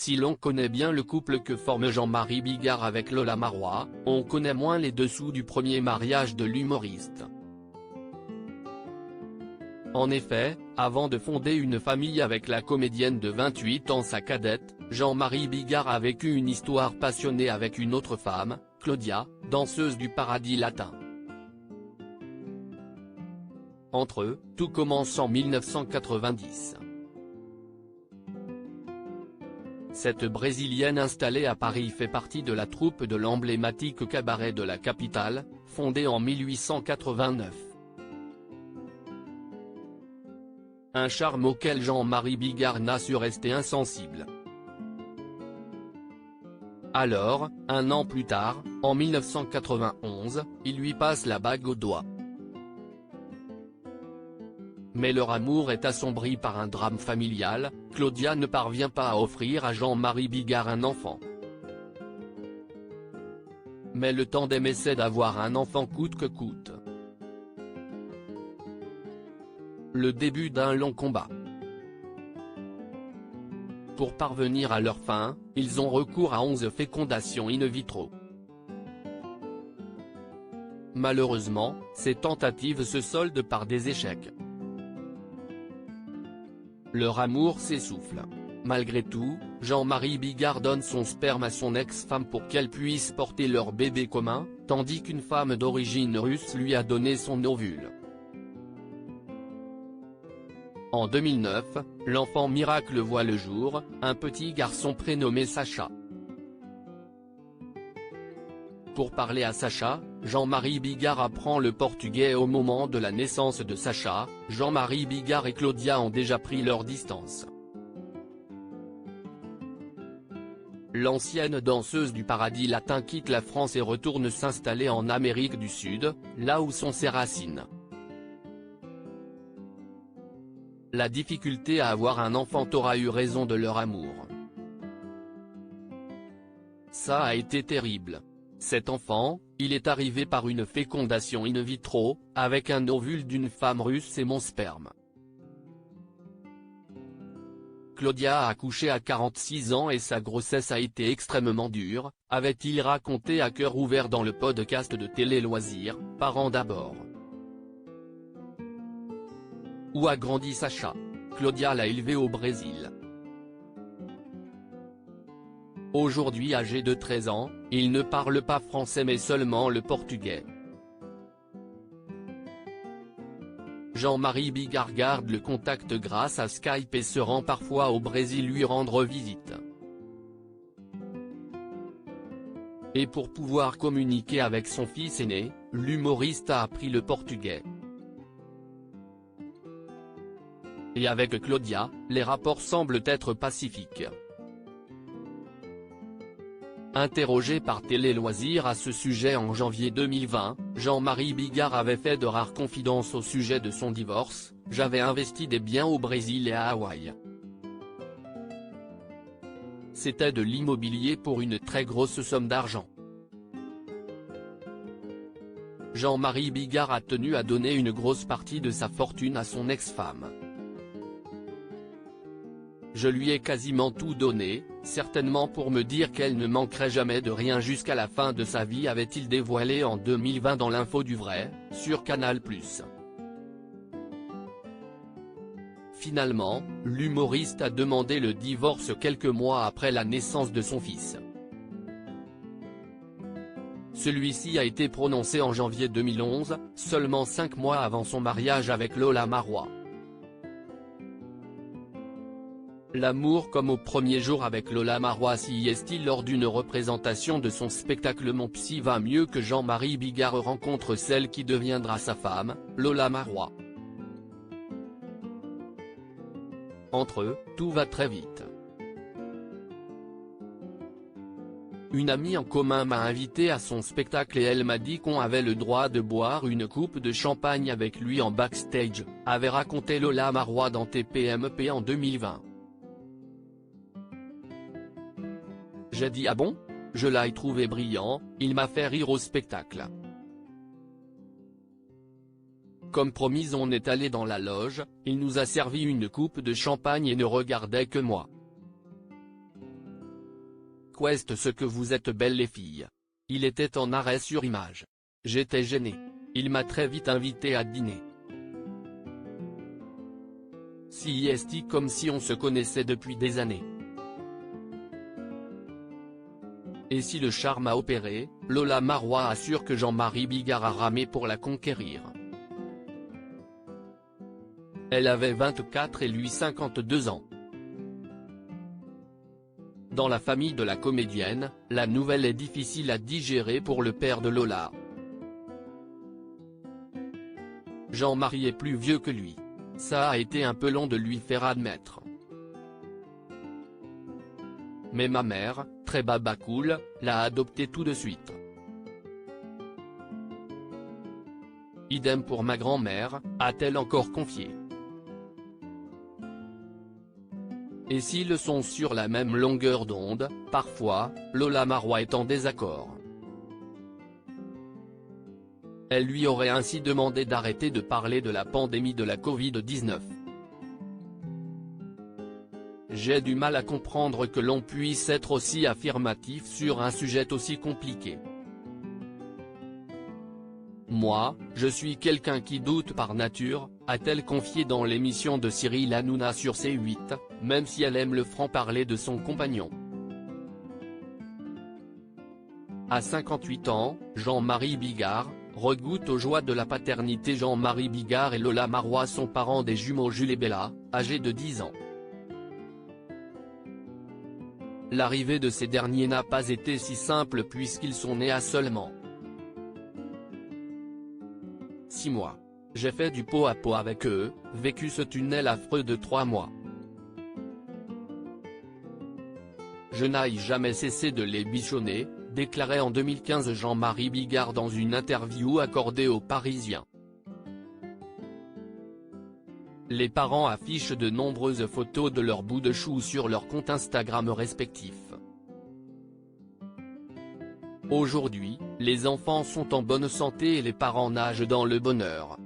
Si l'on connaît bien le couple que forme Jean-Marie Bigard avec Lola Marois, on connaît moins les dessous du premier mariage de l'humoriste. En effet, avant de fonder une famille avec la comédienne de 28 ans sa cadette, Jean-Marie Bigard a vécu une histoire passionnée avec une autre femme, Claudia, danseuse du Paradis Latin. Entre eux, tout commence en 1990. Cette Brésilienne installée à Paris fait partie de la troupe de l'emblématique cabaret de la capitale, fondée en 1889. Un charme auquel Jean-Marie Bigard n'a su rester insensible. Alors, un an plus tard, en 1991, il lui passe la bague au doigt. Mais leur amour est assombri par un drame familial, Claudia ne parvient pas à offrir à Jean-Marie Bigard un enfant. Mais le tandem essaie d'avoir un enfant coûte que coûte. Le début d'un long combat. Pour parvenir à leur fin, ils ont recours à 11 fécondations in vitro. Malheureusement, ces tentatives se soldent par des échecs. Leur amour s'essouffle. Malgré tout, Jean-Marie Bigard donne son sperme à son ex-femme pour qu'elle puisse porter leur bébé commun, tandis qu'une femme d'origine russe lui a donné son ovule. En 2009, l'enfant miracle voit le jour, un petit garçon prénommé Sacha. Pour parler à Sacha, Jean-Marie Bigard apprend le portugais au moment de la naissance de Sacha. Jean-Marie Bigard et Claudia ont déjà pris leur distance. L'ancienne danseuse du Paradis Latin quitte la France et retourne s'installer en Amérique du Sud, là où sont ses racines. La difficulté à avoir un enfant aura eu raison de leur amour. Ça a été terrible. Cet enfant, il est arrivé par une fécondation in vitro, avec un ovule d'une femme russe et mon sperme. Claudia a accouché à 46 ans et sa grossesse a été extrêmement dure, avait-il raconté à cœur ouvert dans le podcast de Télé Loisirs, Parents d'abord. Où a grandi Sacha? Claudia l'a élevé au Brésil. Aujourd'hui âgé de 13 ans, il ne parle pas français mais seulement le portugais. Jean-Marie Bigard garde le contact grâce à Skype et se rend parfois au Brésil lui rendre visite. Et pour pouvoir communiquer avec son fils aîné, l'humoriste a appris le portugais. Et avec Claudia, les rapports semblent être pacifiques. Interrogé par Télé Loisirs à ce sujet en janvier 2020, Jean-Marie Bigard avait fait de rares confidences au sujet de son divorce. J'avais investi des biens au Brésil et à Hawaï. C'était de l'immobilier pour une très grosse somme d'argent. Jean-Marie Bigard a tenu à donner une grosse partie de sa fortune à son ex-femme. Je lui ai quasiment tout donné, certainement pour me dire qu'elle ne manquerait jamais de rien jusqu'à la fin de sa vie, avait-il dévoilé en 2020 dans l'Info du Vrai, sur Canal+. Finalement, l'humoriste a demandé le divorce quelques mois après la naissance de son fils. Celui-ci a été prononcé en janvier 2011, seulement 5 mois avant son mariage avec Lola Marois. L'amour comme au premier jour avec Lola Marois s'y est-il lors d'une représentation de son spectacle Mon psy va mieux que Jean-Marie Bigard rencontre celle qui deviendra sa femme, Lola Marois. Entre eux, tout va très vite. Une amie en commun m'a invité à son spectacle et elle m'a dit qu'on avait le droit de boire une coupe de champagne avec lui en backstage, avait raconté Lola Marois dans TPMP en 2020. J'ai dit ah bon? Je l'ai trouvé brillant, il m'a fait rire au spectacle. Comme promis on est allé dans la loge, il nous a servi une coupe de champagne et ne regardait que moi. Quest ce que vous êtes belles les filles. Il était en arrêt sur image. J'étais gêné. Il m'a très vite invité à dîner. Si est comme si on se connaissait depuis des années. Et si le charme a opéré, Lola Marois assure que Jean-Marie Bigard a ramé pour la conquérir. Elle avait 24 et lui 52 ans. Dans la famille de la comédienne, la nouvelle est difficile à digérer pour le père de Lola. Jean-Marie est plus vieux que lui. Ça a été un peu long de lui faire admettre. Mais ma mère, très babacool, l'a adopté tout de suite. Idem pour ma grand-mère, a-t-elle encore confié. Et s'ils sont sur la même longueur d'onde, parfois, Lola Marois est en désaccord. Elle lui aurait ainsi demandé d'arrêter de parler de la pandémie de la Covid-19. J'ai du mal à comprendre que l'on puisse être aussi affirmatif sur un sujet aussi compliqué. Moi, je suis quelqu'un qui doute par nature, a-t-elle confié dans l'émission de Cyril Hanouna sur C8, même si elle aime le franc-parler de son compagnon. À 58 ans, Jean-Marie Bigard regoute aux joies de la paternité. Jean-Marie Bigard et Lola Marois sont parents des jumeaux Jules et Bella, âgés de 10 ans. L'arrivée de ces derniers n'a pas été si simple puisqu'ils sont nés à seulement 6 mois. J'ai fait du pot à pot avec eux, vécu ce tunnel affreux de 3 mois. Je n'ai jamais cessé de les bichonner, déclarait en 2015 Jean-Marie Bigard dans une interview accordée aux Parisiens. Les parents affichent de nombreuses photos de leur bout de chou sur leurs comptes Instagram respectifs. Aujourd'hui, les enfants sont en bonne santé et les parents nagent dans le bonheur.